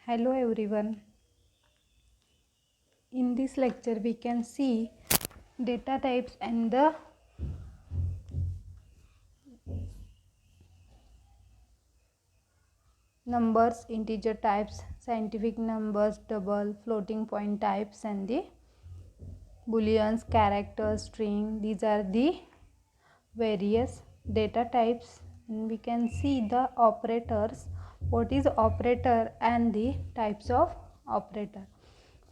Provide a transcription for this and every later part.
Hello everyone. In this lecture we can see data types and the numbers, integer types, scientific numbers, double, floating point types and the booleans, characters, string. These are the various data types, and we can see the operators, what is operator and the types of operator.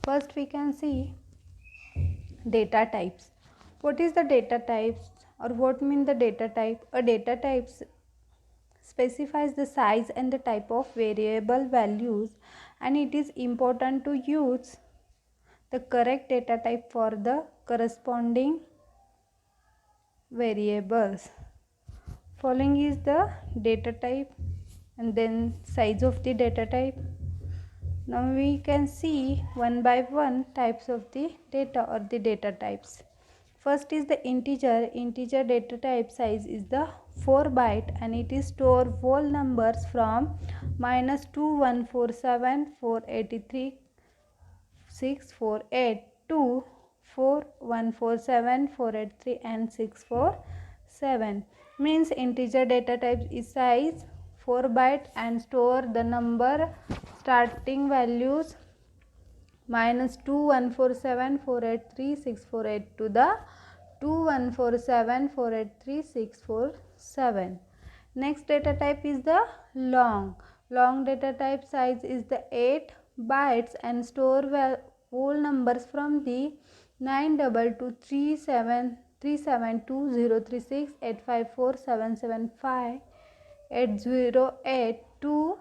First we can see data types. What is the data types, or what mean the data type? A data type specifies the size and the type of variable values, and it is important to use the correct data type for the corresponding variables. Following is the data type and then size of the data type. Now we can see one by one types of the data or the data types. First is the integer. Integer data type size is the 4 byte and it is store whole numbers from -2147483 648 to 4147483 and 647. Means integer data type is size 4 byte and store the number starting values -2147483 648 to the 2147483 647. Next data type is the long. Long data type size is the 8 bytes and store whole numbers from the 92237372036854775 to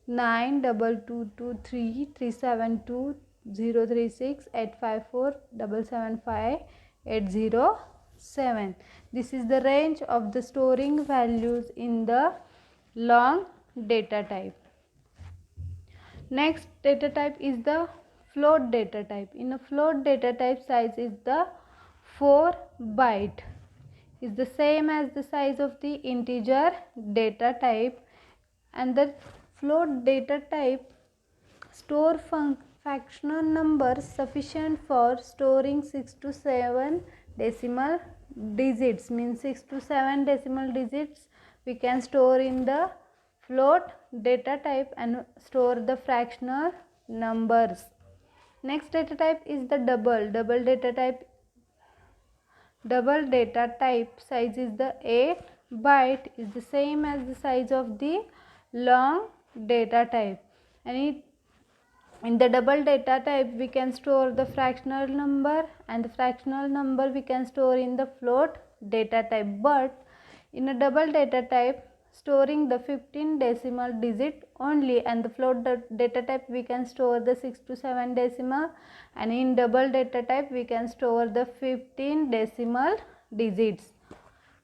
9222372036854775 This is the range of the storing values in the long data type. Next data type is the float data type. In a float data type size is the 4 byte, is the same as the size of the integer data type, and the float data type store fractional numbers sufficient for storing 6 to 7 decimal digits. Means 6 to 7 decimal digits we can store in the float data type and store the fractional numbers. Next data type is the double. Double data type size is the 8 byte, is the same as the size of the long data type, and in the double data type we can store the fractional number, and the fractional number we can store in the float data type. But in a double data type storing the 15 decimal digit only, and the float data type we can store the 6 to 7 decimal, and in double data type we can store the 15 decimal digits.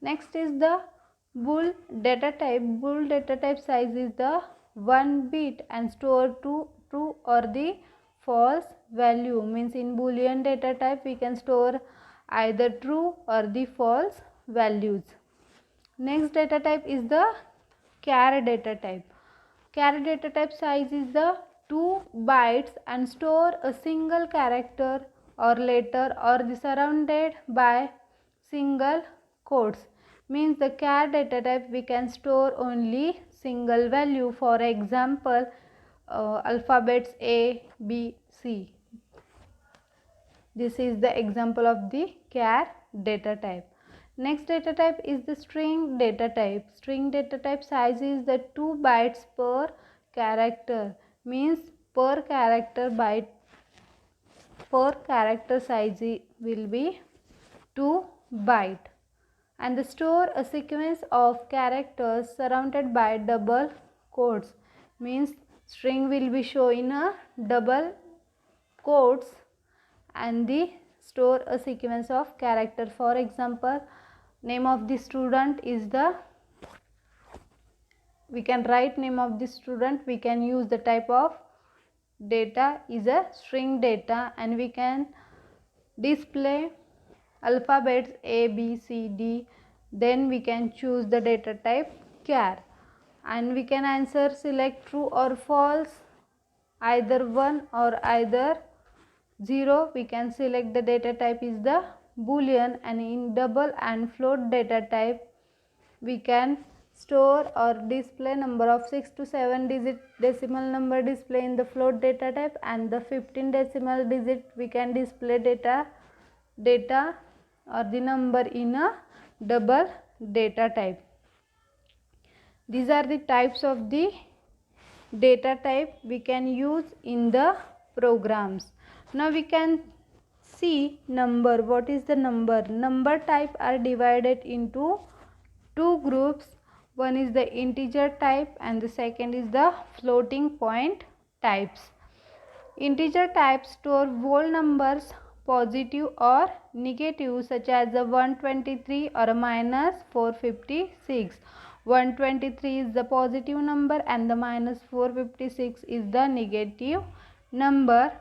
Next is the bool data type. Bool data type size is the 1 bit and store true or the false value. Means in boolean data type we can store either true or the false values. Next data type is the char data type. Char data type size is the 2 bytes and store a single character or letter or the surrounded by single quotes. Means the char data type we can store only single value, for example alphabets A, B, C. This is the example of the char data type. Next data type is the string data type. String data type size is the 2 bytes per character. Means per character size will be 2 byte, and the store a sequence of characters surrounded by double quotes. Means string will be shown in a double quotes and the store a sequence of character. For example, name of the student is the, we can write name of the student, we can use the type of data is a string data, and we can display alphabets A, B, C, D, then we can choose the data type char, and we can answer select true or false either 1 or either 0, we can select the data type is the boolean. And in double and float data type we can store or display number of 6 to 7 digit decimal number display in the float data type, and the 15 decimal digit we can display data or the number in a double data type. These are the types of the data type we can use in the programs. Now we can see number. What is the number? Number type are divided into two groups. One is the integer type and the second is the floating point types. Integer types store whole numbers, positive or negative, such as a 123 or a minus 456. 123 is the positive number and the minus 456 is the negative number.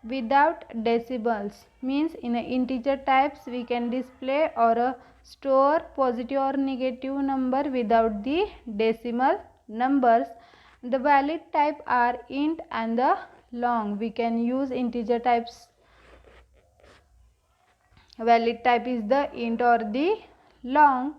Without decimals means in a integer types we can display or store positive or negative number without the decimal numbers. The valid type are int and the long. We can use integer types. Valid type is the int or the long.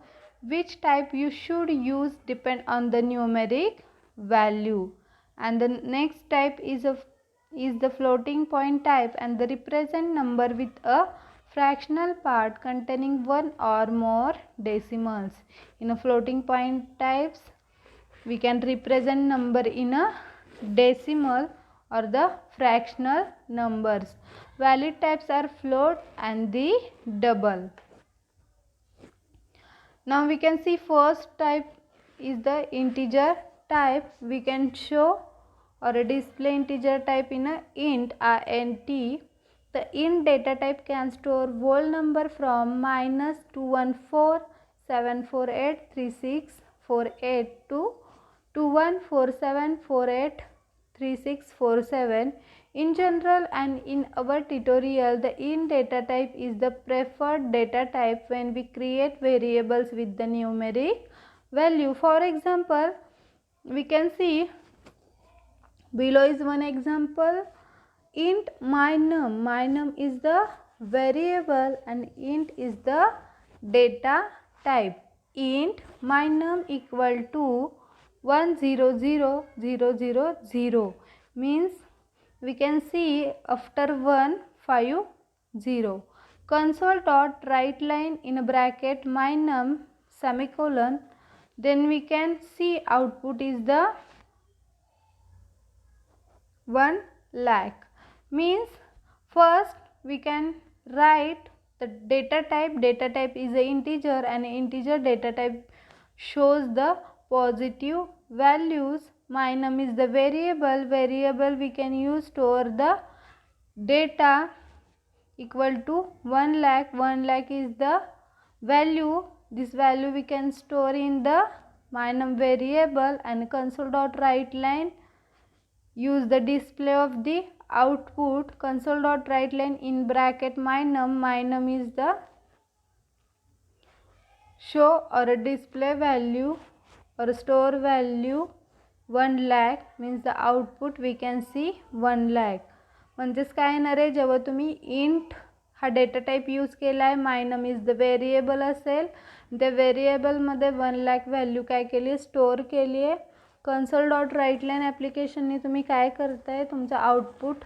Which type you should use depend on the numeric value. And the next type is the floating point type, and the represent number with a fractional part containing one or more decimals. In a floating point types we can represent number in a decimal or the fractional numbers. Valid types are float and the double. Now we can see first type is the integer type. We can show or display integer type in a int, int. The int data type can store whole number from minus 214 748 3648 to 2147 48 3647. In general and in our tutorial, the int data type is the preferred data type when we create variables with the numeric value. For example, we can see below is one example. Int mynum. Mynum is the variable and int is the data type. Int mynum equal to 100000 means we can see after 1 5 0. Console dot write line in a bracket mynum semicolon. Then we can see output is the 1 lakh. Means first we can write the data type. Data type is a integer and integer data type shows the positive values. Mynum is the variable. Variable we can use store the data equal to 1 lakh. 1 lakh is the value. This value we can store in the mynum variable, and console dot write line use the display of the output. Console dot write line in bracket mynum. Mynum is the show or a display value or store value 1 lakh means the output we can see 1 lakh. म्हणजेच काय येणार आहे, जेव्हा तुम्ही int हा data type use केला आहे, मायनम is the variable असेल, त्या व्हेरिएबलमध्ये 1 लाख व्हॅल्यू काय केली आहे, स्टोअर केली आहे. कन्सोल डॉट राईट लाईन ॲप्लिकेशनने तुम्ही काय करताय, तुमचं आउटपुट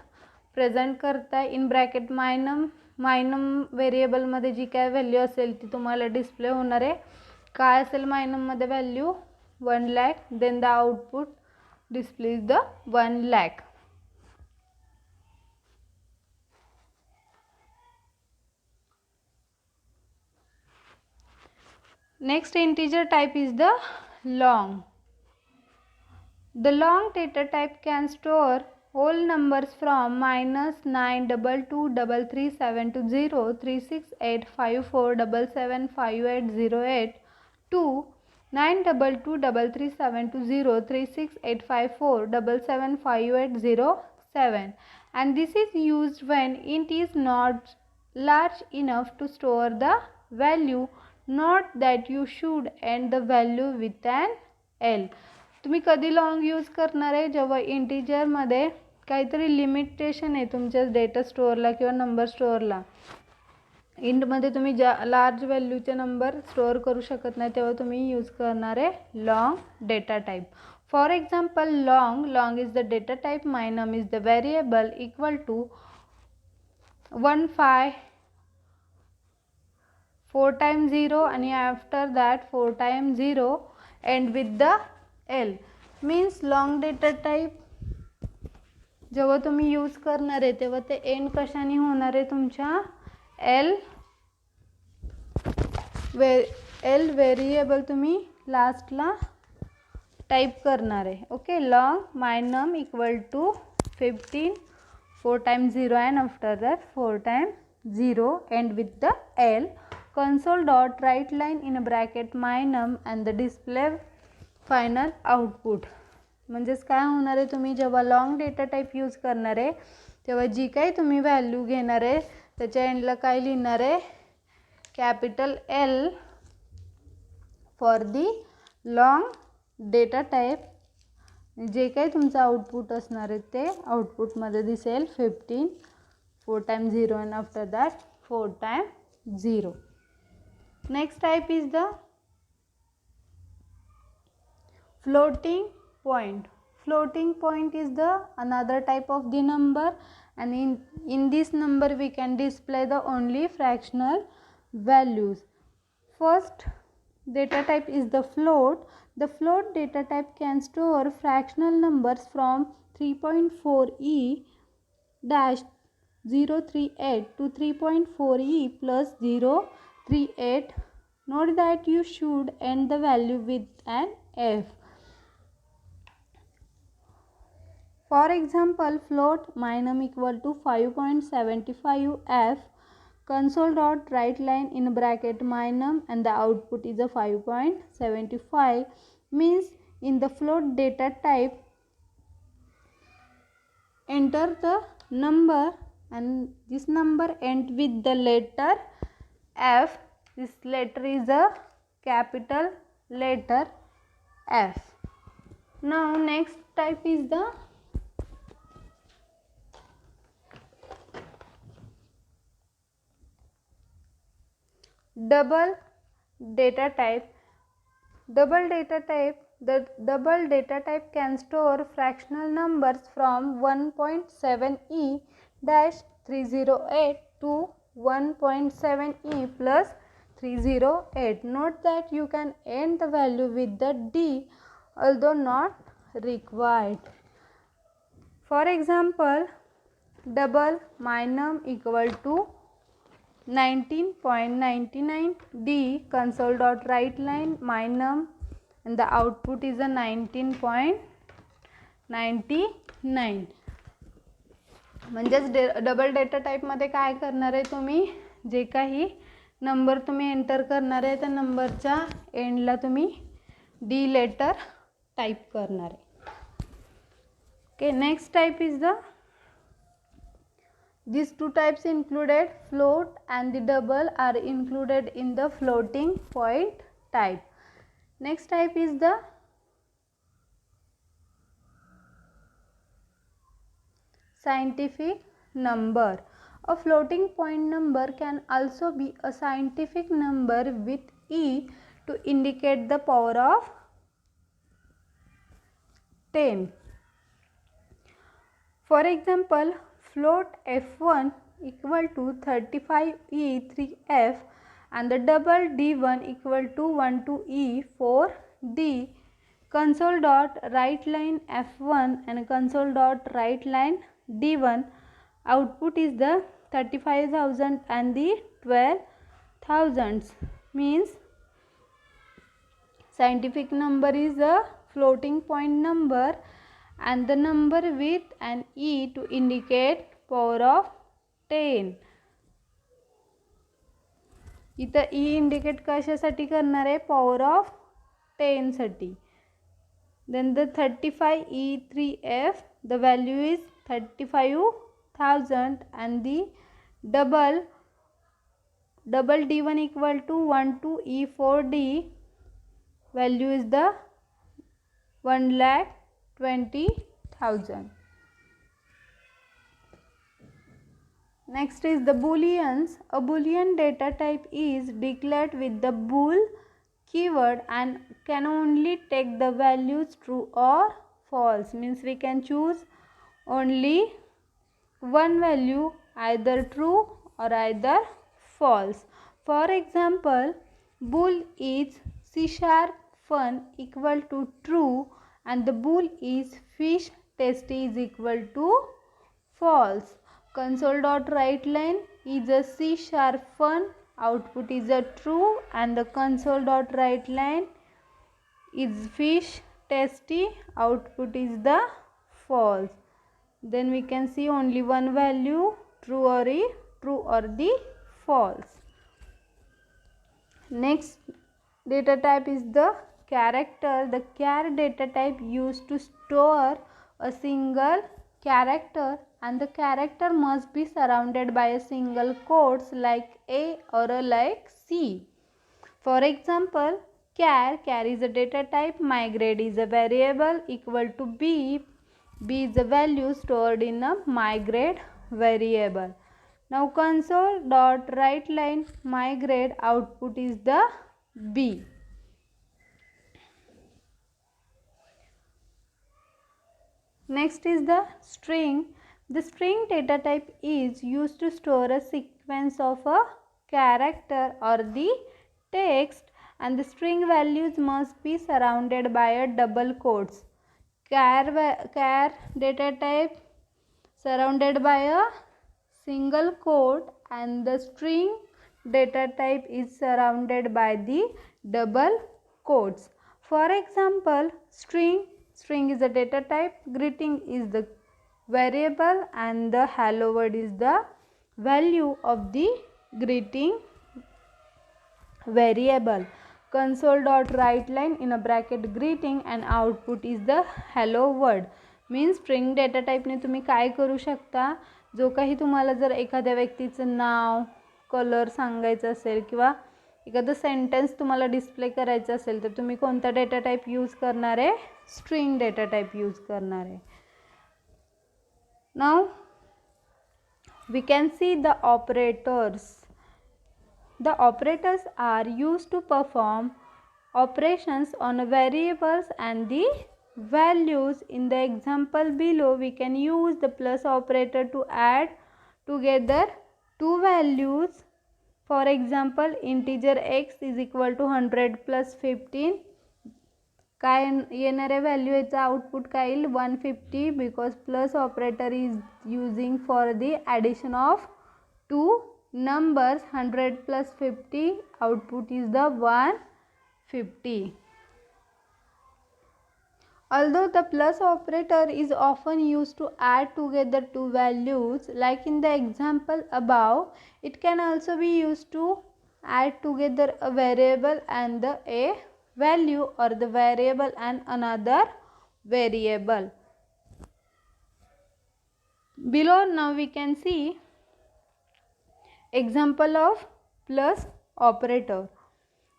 प्रेझेंट करताय इन ब्रॅकेट मायनम. मायनम व्हेरिएबलमध्ये जी काय व्हॅल्यू असेल ती तुम्हाला डिस्प्ले होणार आहे. काय असेल मायनममध्ये value 1 lakh, then the output displays the 1 lakh. Next integer type is the long. The long data type can store whole numbers from -9223372 36854775808 to 9223372 36854775807, and this is used when int is not large enough to store the value. Note that you should end the value with an L. तुम्ही कधी long use करणार आहे, जेव्हा इंटीजरमध्ये काहीतरी limitation आहे तुमच्या data स्टोअरला किंवा number स्टोअरला, इंटमध्ये तुम्ही लार्ज व्हॅल्यूचे नंबर स्टोअर करू शकत नाही, तेव्हा तुम्ही यूज करणार आहे long data type. For example long is the data type. My num is the variable equal to 15 4 times 0 आणि after that 4 times 0 end with the L. Means long data type जेव्हा तुम्ही यूज करणार आहे तेव्हा ते and कशाने होणार आहे तुमच्या एल व्हेरिएबल तुम्ही लास्टला टाईप करणार आहे. Okay, long my num equal to 15 4 times 0 and after that 4 times 0 and with the L console dot write line in a bracket my num and the display final output. म्हणजेच काय होणार आहे, तुम्ही जेव्हा लॉंग डेटा टाईप यूज करणार आहे तेव्हा जी काही तुम्ही व्हॅल्यू घेणार आहे त्याच्या एंडला काय लिहिणार आहे, capital L for the long data type. जे काही तुमचं आउटपुट असणार आहे ते आउटपुटमध्ये दिसेल 15 4 times 0 and after that 4 times 0. Next type is the floating point. Floating point is the another type of the number, and in this number we can display the only fractional values. First data type is the float. The float data type can store fractional numbers from 3.4e dash 038 to 3.4e plus 038. Note that you should end the value with an f. For example, float my num equal to 5.75f. Console dot write line in bracket my num and the output is a 5.75. Means in the float data type enter the number and this number ends with the letter f. This letter is a capital letter F. Now next type is the double data type. Double data type. The double data type can store fractional numbers from 1.7e dash 308 to 1.7e plus 308. Note that you can end the value with the d although not required. For example, double my num equal to 19.99 d. Console dot write line my num and the output is a 19.99. म्हणजेच double data टाईपमध्ये काय करणार आहे, तुम्ही जे काही number तुम्ही enter करणार आहे त्या नंबरच्या एंडला तुम्ही डी लेटर टाईप करणार आहे. Okay, next type is the these two types included float and the double are included in the floating point type. Next type is the scientific number. A floating point number can also be a scientific number with e to indicate the power of 10. For example, float f1 equal to 35e3f and the double d1 equal to 12e4d. Console dot write line f1 and console dot write line d1. Output is the 35,000 and the 12,000. Means scientific number is a floating point number and the number with an e to indicate power of 10. इथं e indicate कशासाठी करणार आहे, power of 10 साठी. then the 35e3f the value is 35,000 and the double d1 equal to 12e4d value is the 1,20,000. Next is the booleans. A boolean data type is declared with the bool keyword and can only take the values true or false. Means we can choose only one value, either true or either false. For example, bool is C# fun equal to true and the bool is fish tasty is equal to false. Console.WriteLine is a C# fun, output is a true and the console.WriteLine is fish tasty, output is the false. Then we can see only one value, true or the false. Next data type is the character. The char data type used to store a single character and the character must be surrounded by a single quotes like A or a like C. For example, char is a data type, migrade is a variable equal to B. B is a value stored in a migrade variable. Now console.WriteLine migrade output is the B. Next is the string. The string data type is used to store a sequence of a character or the text and the string values must be surrounded by a double quotes. Char data type surrounded by a single quote and the string data type is surrounded by the double quotes. For example, string is a data type, greeting is the variable and the hello word is the value of the greeting variable. Console.WriteLine in a bracket greeting and output is the hello word. Means string data टाईपने तुम्ही काय करू शकता, जो काही तुम्हाला जर एखाद्या व्यक्तीचं नाव कलर सांगायचं असेल किंवा एखादं सेंटेन्स तुम्हाला डिस्प्ले करायचं असेल तर तुम्ही कोणता डेटा टाईप यूज करणार आहे, स्ट्रिंग डेटा टाईप यूज करणार आहे. Now we can see the operators. The operators are used to perform operations on variables and the values. In the example below, we can use the plus operator to add together two values. For example, integer x is equal to 100 plus 15. काय येणारे value याचा output काय येईल 150 because plus operator is using for the addition of two numbers. 100 plus 50 output is the 150. Although the plus operator is often used to add together two values like in the example above, it can also be used to add together a variable and a value or the variable and another variable. Below now we can see example of plus operator.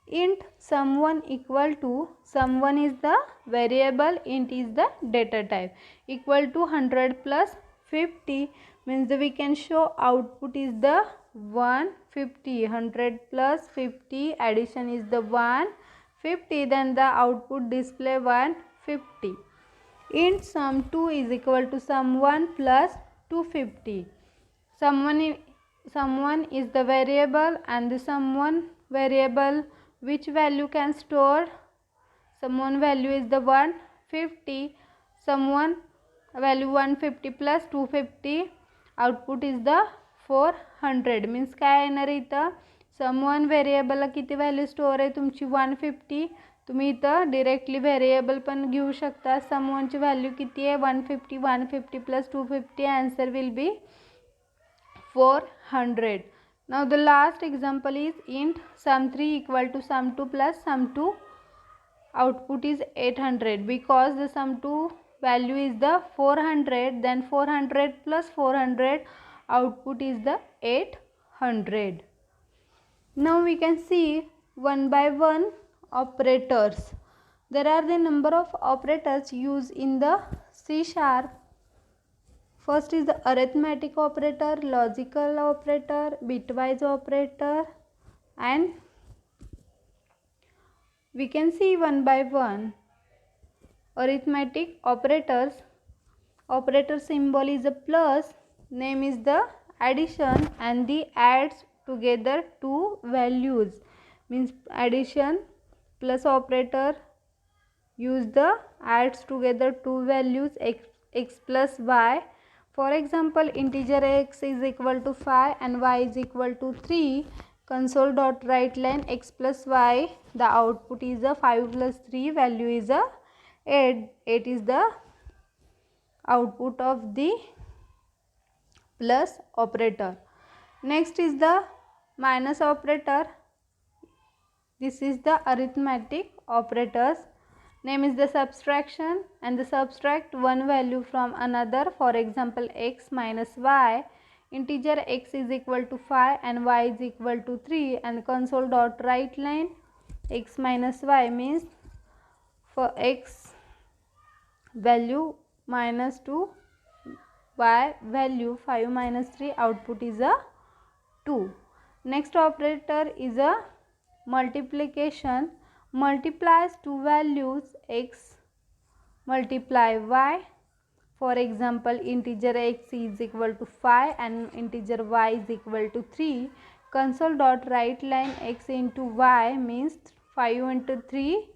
Int someone equal to, someone is the variable, int is the data type, equal to 100 plus 50 means we can show output is the 150. 100 plus 50 addition is the 150, then the output display 150. Int sum2 is equal to sum1 plus 250. Someone is the variable and the someone variable which value can store, someone value is the 150, someone value 150 plus 250 output is the 400 means काय येणार आहे इथं someone variable किती value store आहे तुमची 150. तुम्ही इथं directly variable पण घेऊ शकता. someone ची व्हॅल्यू किती आहे 150. 150 plus 250 answer will be 400. Now the last example is int sum3 equal to sum2 plus sum2, output is 800 because the sum2 value is the 400, then 400 plus 400 output is the 800. Now we can see one by one operators. There are the number of operators used in the C#. First is the arithmetic operator, logical operator, bitwise operator, and we can see one by one. Arithmetic operators. Operator symbol is a plus, name is the addition, and the adds together two values, means addition plus operator use the adds together two values x plus y. For example, integer x is equal to 5 and y is equal to 3. Console dot write line x plus y, the output is a 5 plus 3, value is a 8. 8 is the output of the plus operator. Next is the minus operator. This is the arithmetic operators. Name is the subtraction, and the subtract one value from another. For example, x minus y. Integer x is equal to 5 and y is equal to 3, and console dot write line x minus y means for x value minus 2, y value 5 minus 3, output is a 2. Next operator is a multiplication. Multiplies two values x multiply y. For example, integer x is equal to 5 and integer y is equal to 3. Console dot write line x into y means 5 into 3,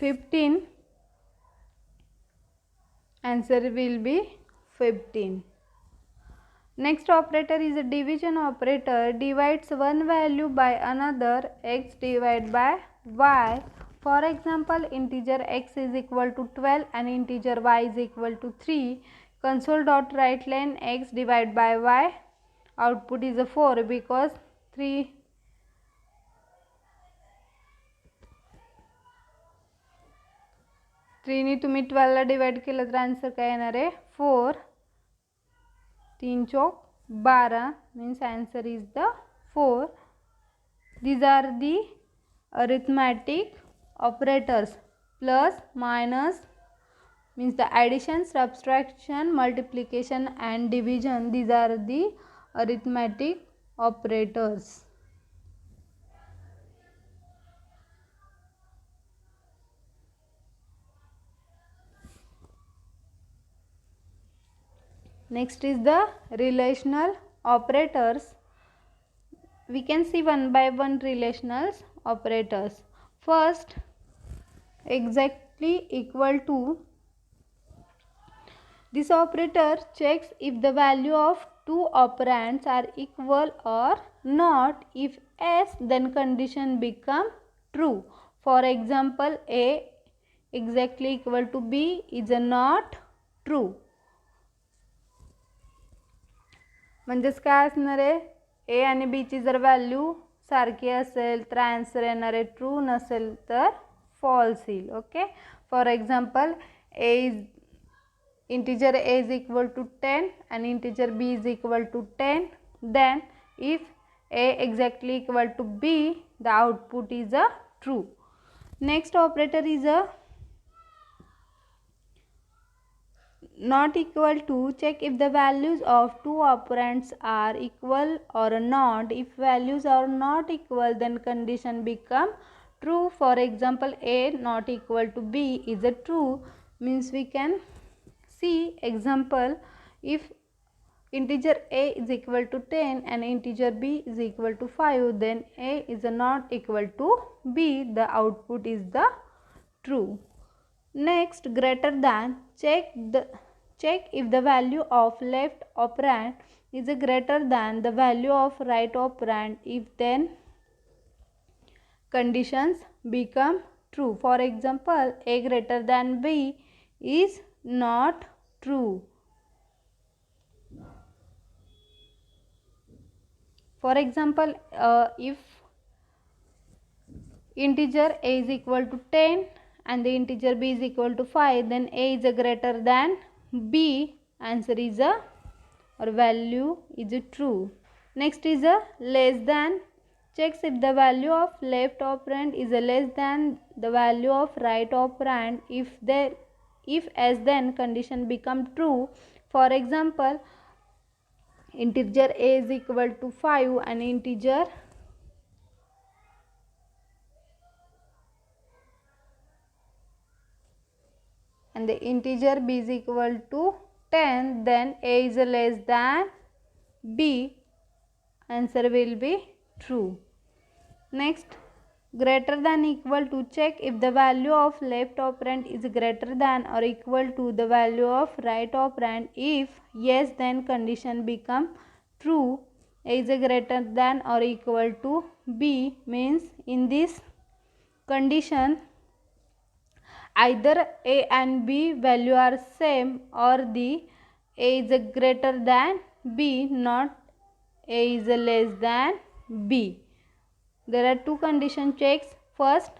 15. Answer will be 15. Next operator is a division operator. Divides one value by another, x divided by y. For example, integer x is equal to 12 and integer y is equal to 3. Console dot write line x divided by y. Output is a 4 because 3 ने तुम्ही 12 ला divide केलं तर answer काय येणार आहे 4. 3 चौक 12 means answer is the 4. These are the arithmetic operators. Plus, minus means the addition, subtraction, multiplication and division. These are the arithmetic operators. Next is the relational operators. We can see one by one relational operators. First, exactly equal to. This operator checks if the value of two operands are equal or not. If yes, then condition become true. For example, A exactly equal to B is a not true. म्हणजेच काय असणार आहे, ए आणि B ची जर value सारखी असेल तर आन्सर येणार आहे ट्रू, नसेल तर फॉल्स येईल. Okay, for example A is integer a is equal to 10 and integer b is equal to 10, then if a exactly equal to b, the output is a true. Next operator is a not equal to. Check if the values of two operands are equal or not. If values are not equal, then condition become true. For example, a not equal to b is a true, means we can see example, if integer a is equal to 10 and integer b is equal to 5, then a is not equal to b, the output is the true. Next, greater than. Check if the value of left operand is greater than the value of right operand. If then conditions become true. For example, a greater than b is not true. For example, if integer a is equal to 10 and the integer b is equal to 5, then a is greater than b, answer is a or value is a true. Next is a less than. checks if the value of left operand is less than the value of right operand. If as then condition become true. For example, integer a is equal to 5 and integer b is equal to 10, then a is less than b. Answer will be true. Next, greater than equal to, check if the value of left operand is greater than or equal to the value of right operand. If yes, then condition become true. A is greater than or equal to b means in this condition either a and b value are same, or the a is greater than b, not a is less than b. There are two condition checks. First,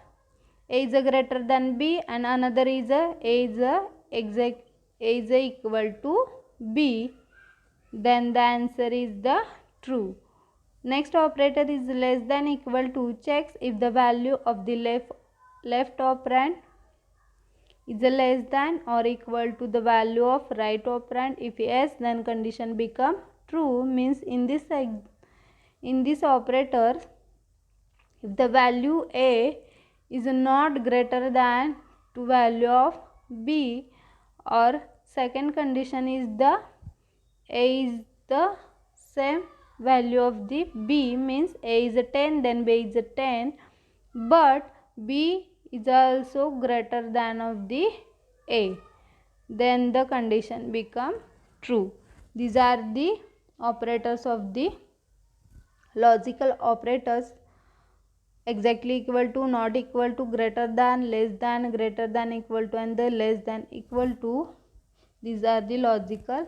a is greater than b, and another is a is equal to b. Then the answer is the true. Next operator is less than equal to, checks if the value of the left operand is less than or equal to the value of right operand. If yes, then condition become true, means in this operator, if the value a is not greater than to value of b, or second condition is the a is the same value of the b, means a is 10, then b is 10, but b is also greater than of the a, then the condition become true. These are the operators of the logical operators: exactly equal to, not equal to, greater than, less than, greater than equal to, and the less than equal to. These are the logical